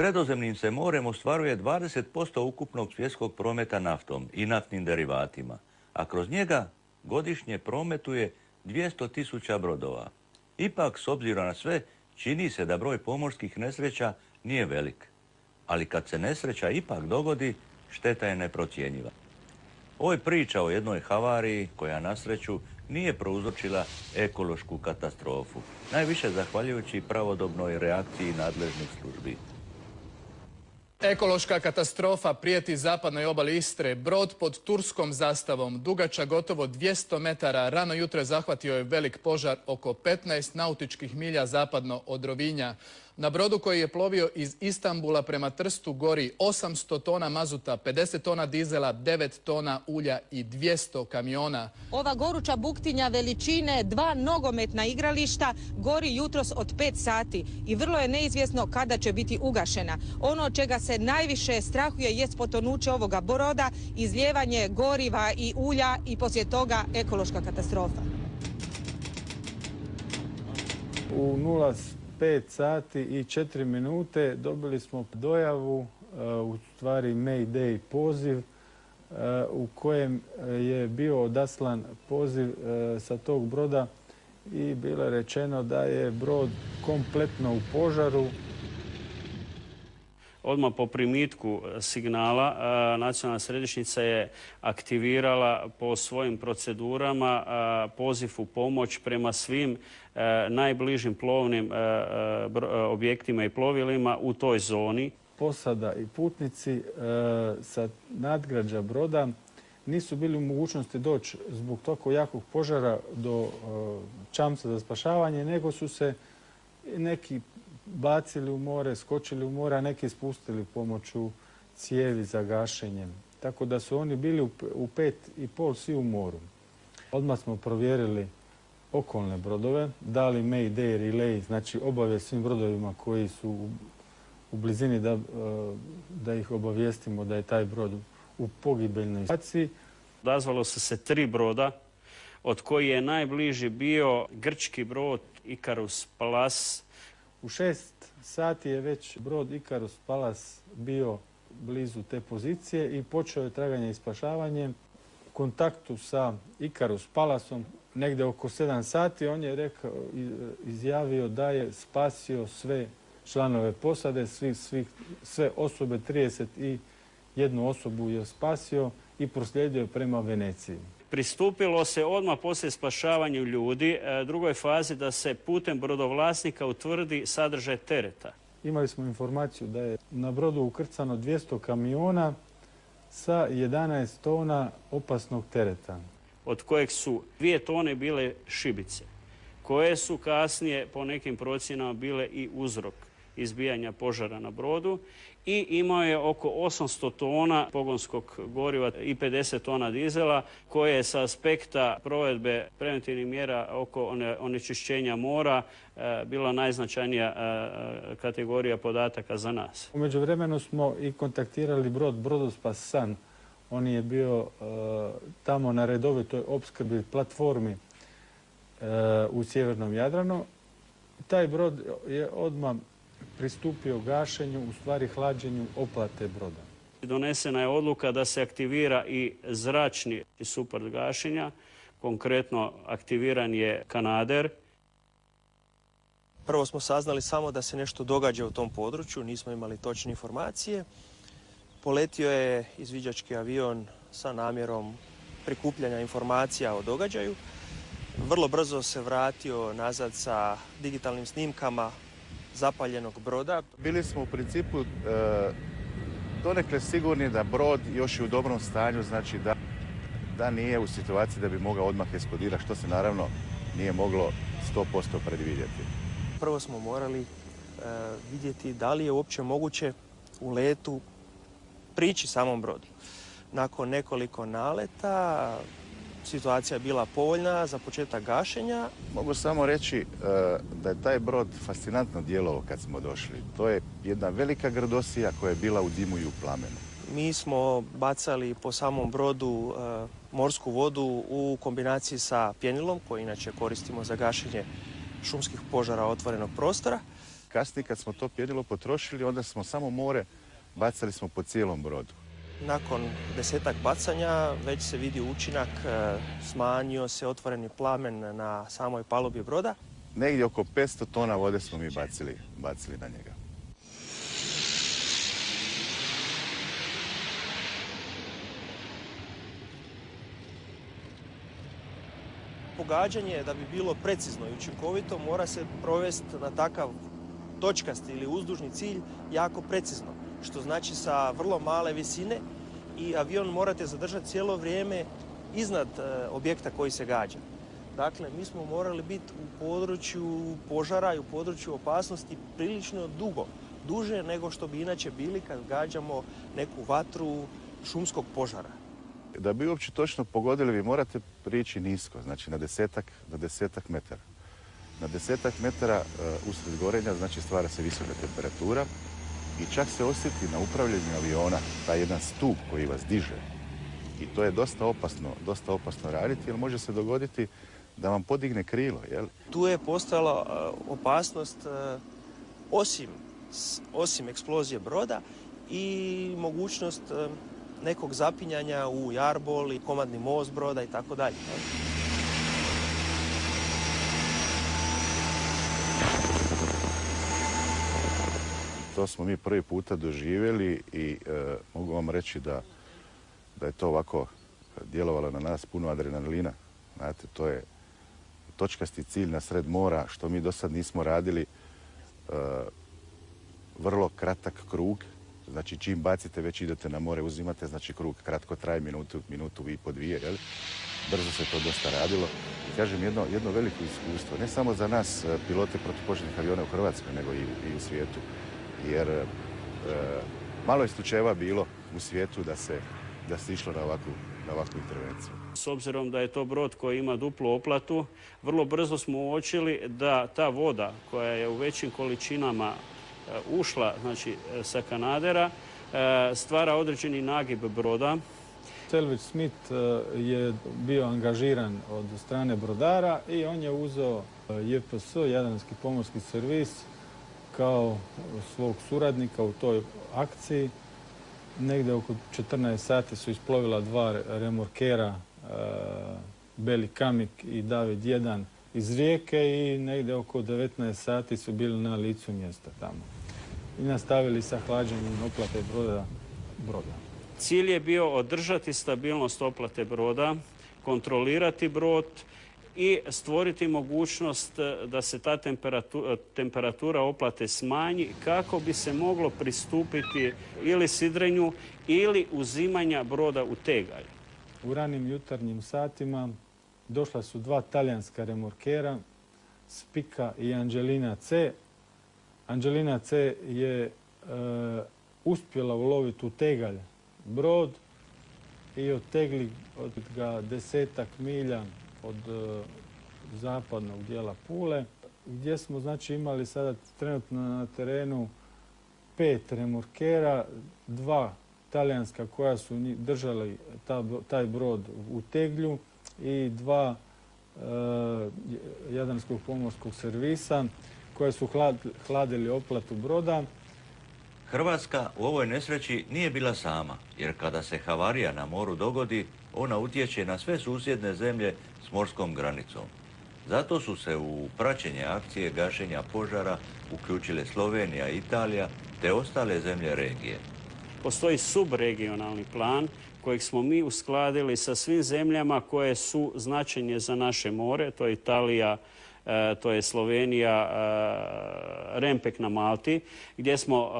Sredozemnim se morem ostvaruje 20% ukupnog svjetskog prometa naftom i naftnim derivatima, a kroz njega godišnje prometuje 200.000 brodova. Ipak, s obzirom na sve, čini se da broj pomorskih nesreća nije velik. Ali kad se nesreća ipak dogodi, šteta je neprocjenjiva. Ovo je priča o jednoj havariji koja na sreću nije prouzročila ekološku katastrofu, najviše zahvaljujući pravodobnoj reakciji nadležnih službi. Ekološka katastrofa prijeti zapadnoj obali Istre. Brod pod turskom zastavom, dugačak gotovo 200 metara, rano jutro zahvatio je velik požar oko 15 nautičkih milja zapadno od Rovinja. Na brodu koji je plovio iz Istanbula prema Trstu gori 800 tona mazuta, 50 tona dizela, 9 tona ulja i 200 kamiona. Ova goruća buktinja veličine 2 nogometna igrališta gori jutros od 5 sati i vrlo je neizvjesno kada će biti ugašena. Ono od čega se najviše strahuje jest potonuće ovoga broda, izlijevanje goriva i ulja i poslije toga ekološka katastrofa. U 05 sati i 4 minute dobili smo dojavu, u stvari Mayday poziv, u kojem je bio odaslan poziv sa tog broda i bilo je rečeno da je brod kompletno u požaru. Odmah po primitku signala nacionalna središnjica je aktivirala po svojim procedurama poziv u pomoć prema svim najbližim plovnim objektima i plovilima u toj zoni. Posada i putnici sa nadgrađa broda nisu bili u mogućnosti doći zbog toliko jakog požara do čamca za spašavanje, nego su se neki bacili u more, skočili u more, a neki spustili pomoću cijevi za gašenje. Tako da su oni bili u 5:30 svi u moru. Odmah smo provjerili okolne brodove, dali Mayday relay, znači obavijest svim brodovima koji su u blizini da ih obavijestimo da je taj brod u pogibeljnoj situaciji. Odazvalo se 3 broda, od koji je najbliži bio grčki brod Ikarus Pallas. U 6 sati je već brod Ikarus Pallas bio blizu te pozicije i počeo je traganje i spašavanje. U kontaktu sa Ikarus Pallasom negdje oko 7 sati on je izjavio da je spasio sve članove posade, sve osobe, 31 osobu je spasio i proslijedio prema Veneciji. Pristupilo se odmah poslije spašavanju ljudi drugoj fazi da se putem brodovlasnika utvrdi sadržaj tereta. Imali smo informaciju da je na brodu ukrcano 200 kamiona sa 11 tona opasnog tereta. Od kojeg su 2 tone bile šibice, koje su kasnije po nekim procjenama bile i uzrok izbijanja požara na brodu i imao je oko 800 tona pogonskog goriva i 50 tona dizela koje je sa aspekta provedbe preventivnih mjera oko onečišćenja mora bila najznačajnija kategorija podataka za nas. U međuvremenu smo i kontaktirali brod Brodospas San. On je bio tamo na redovitoj opskrbi platformi u sjevernom Jadranu. Taj brod je odmah pristupio gašenju, u stvari hlađenju oplate broda. Donesena je odluka da se aktivira i zračni suport gašenja. Konkretno aktiviran je kanader. Prvo smo saznali samo da se nešto događa u tom području, nismo imali točne informacije. Poletio je izviđački avion sa namjerom prikupljanja informacija o događaju. Vrlo brzo se vratio nazad sa digitalnim snimkama zapaljenog broda. Bili smo u principu donekle sigurni da brod još je u dobrom stanju, znači da nije u situaciji da bi mogao odmah eksplodirati, što se naravno nije moglo 100% predvidjeti. Prvo smo morali vidjeti da li je uopće moguće u letu prići samom brodu. Nakon nekoliko naleta situacija je bila povoljna za početak gašenja. Mogu samo reći da je taj brod fascinantno djelovao kad smo došli. To je jedna velika grdosija koja je bila u dimu i u plamenu. Mi smo bacali po samom brodu morsku vodu u kombinaciji sa pjenilom, koju inače koristimo za gašenje šumskih požara otvorenog prostora. Kasnije kad smo to pjenilo potrošili, onda smo samo more bacali smo po cijelom brodu. Nakon 10-ak bacanja već se vidi učinak, smanjio se otvoreni plamen na samoj palubi broda. Negdje oko 500 tona vode smo mi bacili na njega. Pogađanje, da bi bilo precizno i učinkovito, mora se provesti na takav točkasti ili uzdužni cilj jako precizno, što znači sa vrlo male visine i avion morate zadržati cijelo vrijeme iznad objekta koji se gađa. Dakle, mi smo morali biti u području požara i u području opasnosti prilično dugo, duže nego što bi inače bili kad gađamo neku vatru šumskog požara. Da bi uopće točno pogodili, vi morate prići nisko, znači na desetak metara. Na 10 metara usred gorenja, znači stvara se visoka temperatura i čak se osjeti na upravljanju aviona taj jedan stup koji vas diže. I to je dosta opasno raditi, jer može se dogoditi da vam podigne krilo, jel? Tu je postojala opasnost osim eksplozije broda i mogućnost nekog zapinjanja u jarbol i komandni most broda i tako dalje. To smo mi prvi puta doživjeli i mogu vam reći da je to ovako djelovalo na nas puno adrenalina. Znate, to je točkasti cilj na sred mora, što mi do sad nismo radili. Vrlo kratak krug, znači čim bacite već idete na more, uzimate, znači krug kratko traje minutu i po dvije, jel? Brzo se to dosta radilo. I kažem, jedno veliko iskustvo, ne samo za nas pilote protupožarnih aviona u Hrvatskoj, nego i u svijetu. Jer malo je slučajeva bilo u svijetu da se išlo na ovakvu intervenciju. S obzirom da je to brod koji ima duplu oplatu, vrlo brzo smo uočili da ta voda koja je u većim količinama ušla, znači sa kanadera, stvara određeni nagib broda. Selwich Smith je bio angažiran od strane brodara i on je uzeo JPS, Jadranski pomorski servis, kao svog suradnika u toj akciji. Negdje oko 14 sati su isplovila dva remorkera, Beli Kamik i David 1 iz Rijeke i negdje oko 19 sati su bili na licu mjesta tamo. I nastavili sa hlađenjem oplate broda. Cilj je bio održati stabilnost oplate broda, kontrolirati brod i stvoriti mogućnost da se ta temperatura oplate smanji kako bi se moglo pristupiti ili sidrenju ili uzimanja broda u tegalj. U ranim jutarnjim satima došla su dva talijanska remorkera, Spika i Angelina C. Angelina C je uspjela uloviti u tegalj brod i otegli od ga 10 milja od zapadnog dijela Pule, gdje smo znači imali sada trenutno na terenu 5 remorkera, 2 talijanska koja su držali taj brod u teglju i 2 Jadranskog pomorskog servisa koje su hladili oplatu broda. Hrvatska u ovoj nesreći nije bila sama, jer kada se havarija na moru dogodi, ona utječe na sve susjedne zemlje s morskom granicom. Zato su se u praćenje akcije gašenja požara uključile Slovenija i Italija te ostale zemlje regije. Postoji subregionalni plan kojeg smo mi uskladili sa svim zemljama koje su značajne za naše more. To je Italija, to je Slovenija, Rempek na Malti, gdje smo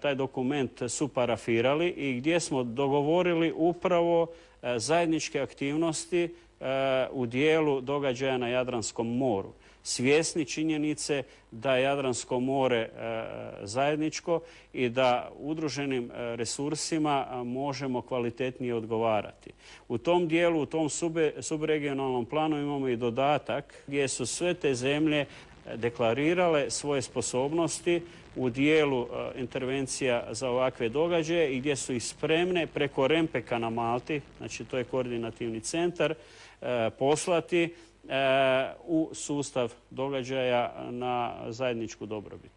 taj dokument suparafirali i gdje smo dogovorili upravo zajedničke aktivnosti u dijelu događaja na Jadranskom moru. Svjesni činjenice da je Jadransko more zajedničko i da udruženim resursima možemo kvalitetnije odgovarati. U tom dijelu, u tom subregionalnom planu imamo i dodatak gdje su sve te zemlje deklarirale svoje sposobnosti u dijelu intervencija za ovakve događaje i gdje su i spremne preko Rempeka na Malti, znači to je koordinativni centar, poslati u sustav događaja na zajedničku dobrobit.